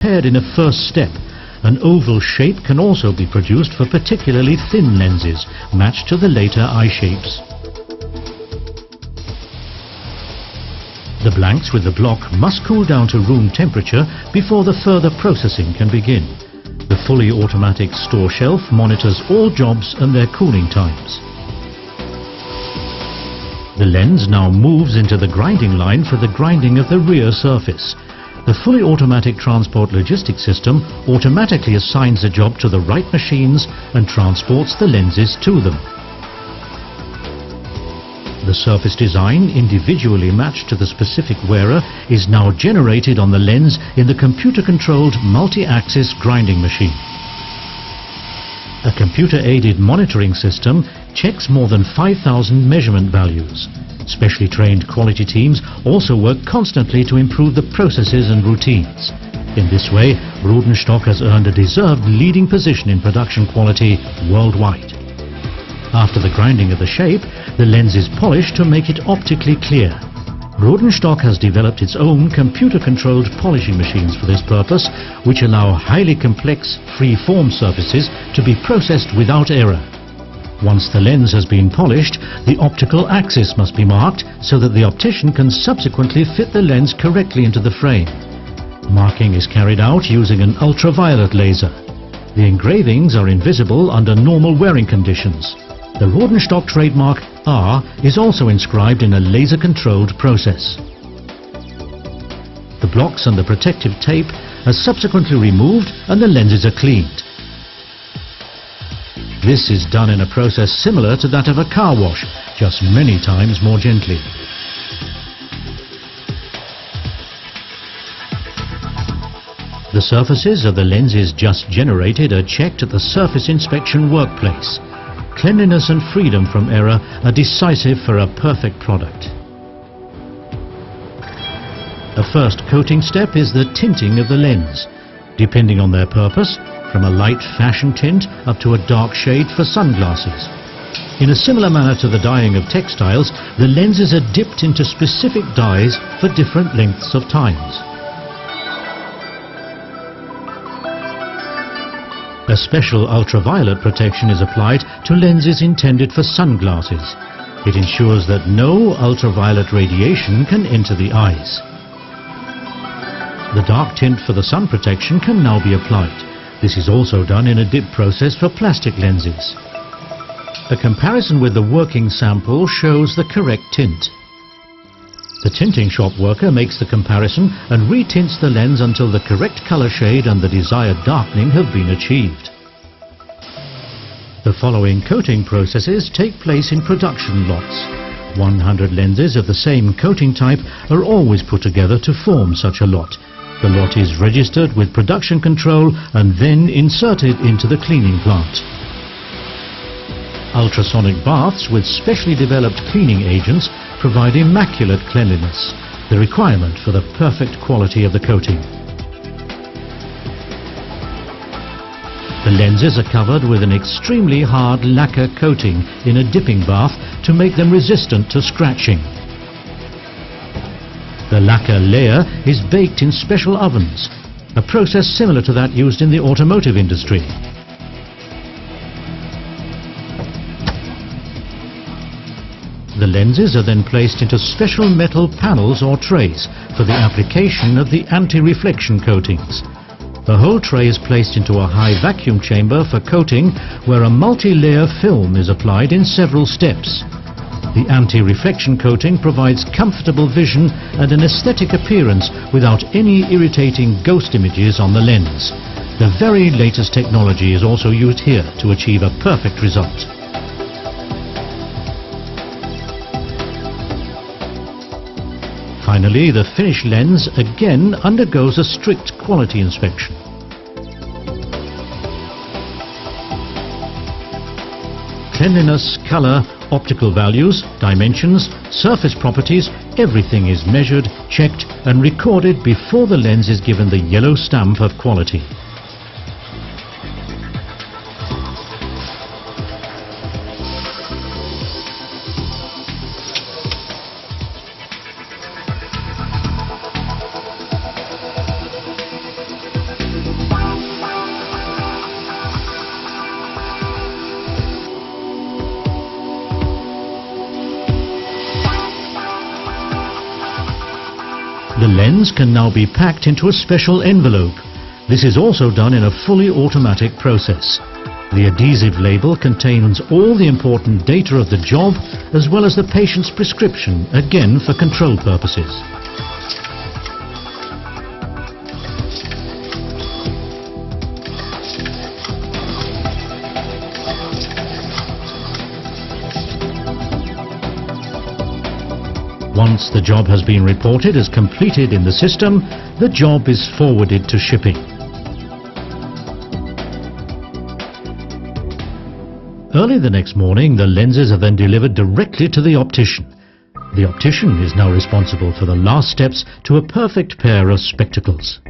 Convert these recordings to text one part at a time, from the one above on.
prepared in a first step. An oval shape can also be produced for particularly thin lenses, matched to the later eye shapes. The blanks with the block must cool down to room temperature before the further processing can begin. The fully automatic store shelf monitors all jobs and their cooling times. The lens now moves into the grinding line for the grinding of the rear surface. The fully automatic transport logistics system automatically assigns the job to the right machines and transports the lenses to them. The surface design, individually matched to the specific wearer, is now generated on the lens in the computer-controlled multi-axis grinding machine. A computer-aided monitoring system checks more than 5,000 measurement values. Specially trained quality teams also work constantly to improve the processes and routines. In this way, Rodenstock has earned a deserved leading position in production quality worldwide. After the grinding of the shape, the lens is polished to make it optically clear. Rodenstock has developed its own computer-controlled polishing machines for this purpose, which allow highly complex, free-form surfaces to be processed without error. Once the lens has been polished, the optical axis must be marked so that the optician can subsequently fit the lens correctly into the frame. Marking is carried out using an ultraviolet laser. The engravings are invisible under normal wearing conditions. The Rodenstock trademark R is also inscribed in a laser-controlled process. The blocks and the protective tape are subsequently removed and the lenses are cleaned. This is done in a process similar to that of a car wash, just many times more gently. The surfaces of the lenses just generated are checked at the surface inspection workplace. Cleanliness and freedom from error are decisive for a perfect product. A first coating step is the tinting of the lens, depending on their purpose, from a light fashion tint up to a dark shade for sunglasses. In a similar manner to the dyeing of textiles, the lenses are dipped into specific dyes for different lengths of times. A special ultraviolet protection is applied to lenses intended for sunglasses. It ensures that no ultraviolet radiation can enter the eyes. The dark tint for the sun protection can now be applied. This is also done in a dip process for plastic lenses. A comparison with the working sample shows the correct tint. The tinting shop worker makes the comparison and retints the lens until the correct color shade and the desired darkening have been achieved. The following coating processes take place in production lots. 100 lenses of the same coating type are always put together to form such a lot. The lot is registered with production control and then inserted into the cleaning plant. Ultrasonic baths with specially developed cleaning agents provide immaculate cleanliness, the requirement for the perfect quality of the coating. The lenses are covered with an extremely hard lacquer coating in a dipping bath to make them resistant to scratching. The lacquer layer is baked in special ovens, a process similar to that used in the automotive industry. The lenses are then placed into special metal panels or trays for the application of the anti-reflection coatings. The whole tray is placed into a high vacuum chamber for coating, where a multi-layer film is applied in several steps. The anti-reflection coating provides comfortable vision and an aesthetic appearance without any irritating ghost images on the lens. The very latest technology is also used here to achieve a perfect result. Finally, the finished lens again undergoes a strict quality inspection. Cleanliness, color, optical values, dimensions, surface properties, everything is measured, checked and recorded before the lens is given the yellow stamp of quality. lens can now be packed into a special envelope. This is also done in a fully automatic process. The adhesive label contains all the important data of the job as well as the patient's prescription, again for control purposes. Once the job has been reported as completed in the system, the job is forwarded to shipping. Early the next morning, the lenses are then delivered directly to the optician. The optician is now responsible for the last steps to a perfect pair of spectacles.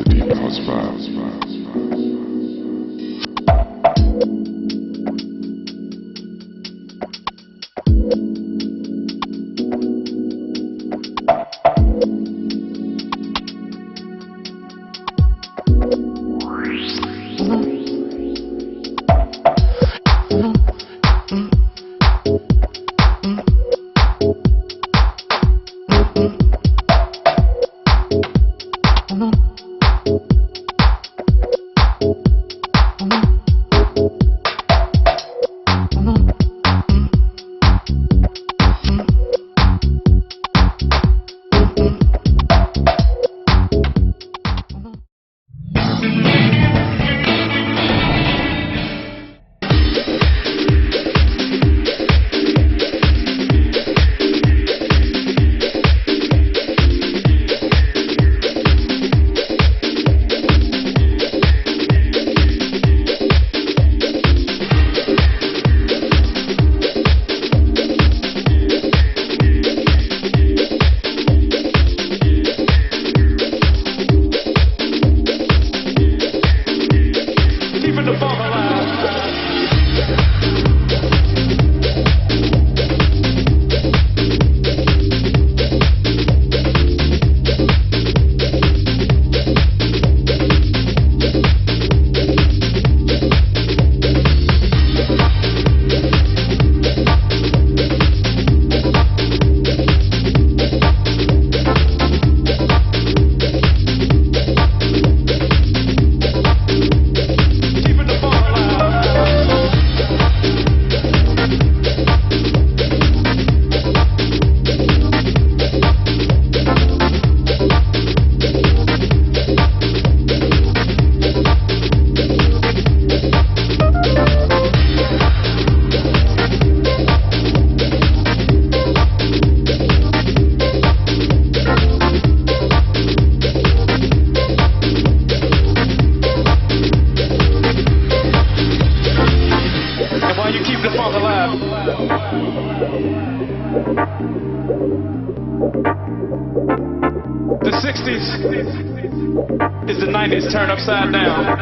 the deep house vibe. The 60s is the 90s turned upside down.